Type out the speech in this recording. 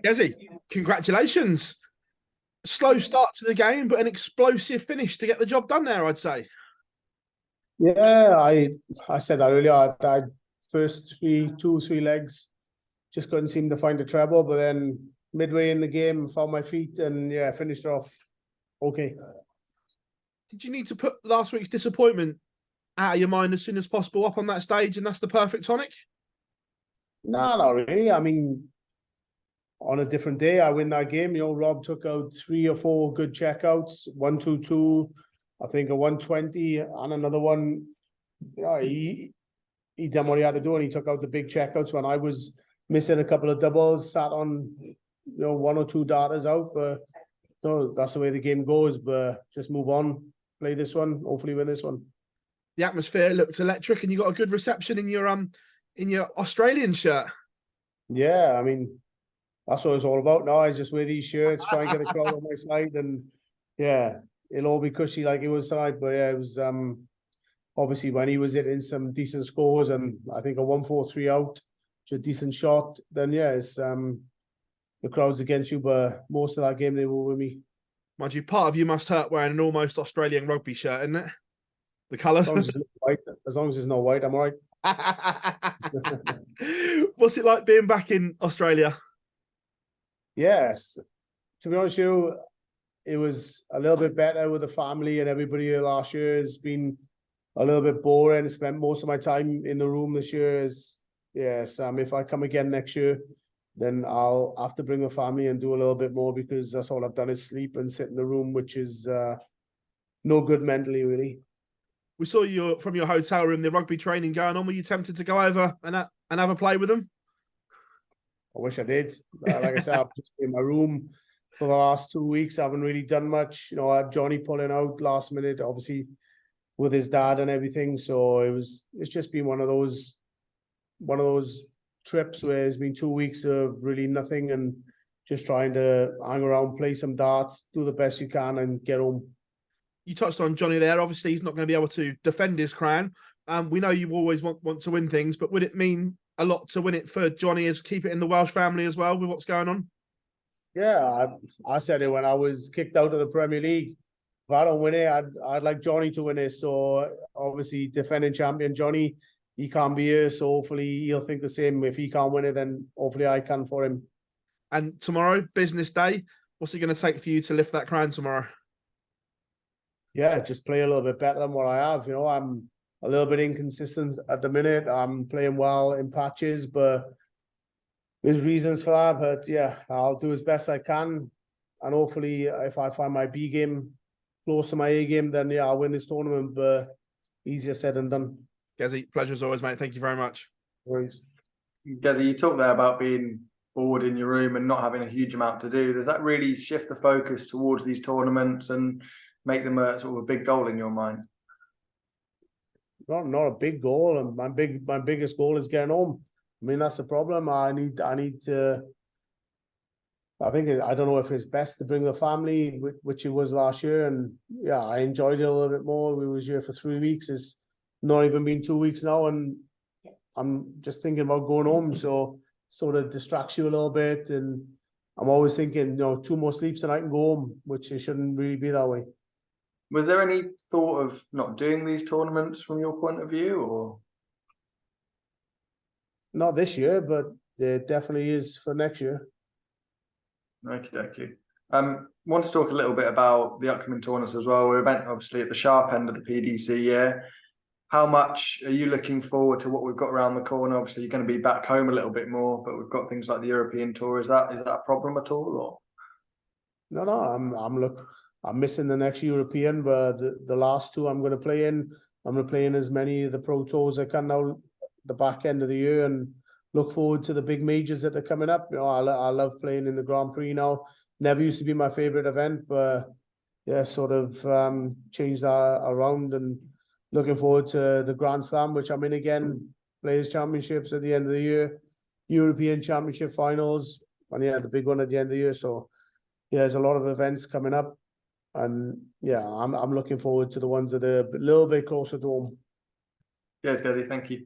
Gezi, congratulations. Slow start to the game, but an explosive finish to get the job done there, I'd say. Yeah, I said that earlier. I first two, 3 legs, just couldn't seem to find the treble, but then midway in the game, found my feet and yeah, finished off okay. Did you need to put last week's disappointment out of your mind as soon as possible up on that stage, and that's the perfect tonic? No, not really. I mean, on a different day, I win that game. Rob took out 3 or 4 good checkouts, 1-2-2, I think a 120 and another one. He done what he had to do, and he took out the big checkouts when I was missing a couple of doubles, sat on 1 or 2 darters out. But no, that's the way the game goes. But just move on, play this one, hopefully win this one. The atmosphere looked electric, and you got a good reception in your Australian shirt. Yeah, I mean, that's what it's all about now. I just wear these shirts, try and get the crowd on my side, and yeah, it'll all be cushy like it was tonight. But yeah, it was obviously when he was hitting some decent scores, and I think a 1-4-3 out, which is a decent shot, then yeah, it's the crowd's against you, but most of that game they were with me. Mind you, part of you must hurt wearing an almost Australian rugby shirt, isn't it? The colours. As long as it's not white, I'm all right. What's it like being back in Australia? Yes, to be honest with you, it was a little bit better with the family and everybody here last year. It's been a little bit boring. I spent most of my time in the room this year. If I come again next year, then I'll have to bring the family and do a little bit more, because that's all I've done is sleep and sit in the room, which is no good mentally, really. We saw you from your hotel room, the rugby training going on. Were you tempted to go over and have a play with them? I wish I did. Like I said, I've just been in my room for the last 2 weeks. I haven't really done much. I had Johnny pulling out last minute, obviously, with his dad and everything. So it's just been one of those trips where it's been 2 weeks of really nothing and just trying to hang around, play some darts, do the best you can, and get home. You touched on Johnny there. Obviously, he's not going to be able to defend his crown. We know you always want to win things, but would it mean a lot to win it for Johnny, as keep it in the Welsh family as well with what's going on? Yeah, I said it when I was kicked out of the Premier League. If I don't win it, I'd like Johnny to win it. So obviously, defending champion Johnny, he can't be here. So hopefully he'll think the same. If he can't win it, then hopefully I can for him. And tomorrow, business day, what's it going to take for you to lift that crown tomorrow? Yeah, just play a little bit better than what I have. I'm a little bit inconsistent at the minute. I'm playing well in patches, but there's reasons for that. But yeah, I'll do as best I can. And hopefully, if I find my B game close to my A game, then yeah, I'll win this tournament. But easier said than done. Gezi, pleasure as always, mate. Thank you very much. No worries. Gezi, you talked there about being bored in your room and not having a huge amount to do. Does that really shift the focus towards these tournaments and make them a sort of a big goal in your mind? Not a big goal, and my biggest goal is getting home. I mean, that's the problem. I need to. I don't know if it's best to bring the family, which it was last year, and yeah, I enjoyed it a little bit more. We was here for 3 weeks. It's not even been 2 weeks now, and I'm just thinking about going home. So sort of distracts you a little bit, and I'm always thinking, 2 more sleeps and I can go home, which it shouldn't really be that way. Was there any thought of not doing these tournaments from your point of view, or? Not this year, but there definitely is for next year. Okay. Want to talk a little bit about the upcoming tournaments as well. We're obviously at the sharp end of the PDC year. How much are you looking forward to what we've got around the corner? Obviously, you're going to be back home a little bit more, but we've got things like the European Tour. Is that a problem at all, or? No, I'm missing the next European, but the last 2 I'm going to play in. I'm going to play in as many of the Pro Tours I can now, the back end of the year, and look forward to the big majors that are coming up. I love playing in the Grand Prix now. Never used to be my favorite event, but yeah, sort of changed that around, and looking forward to the Grand Slam, which I'm in again, Players Championships at the end of the year, European Championship finals, and yeah, the big one at the end of the year. So yeah, there's a lot of events coming up, and yeah, I'm looking forward to the ones that are a little bit closer to home. Yes, Gezi, thank you.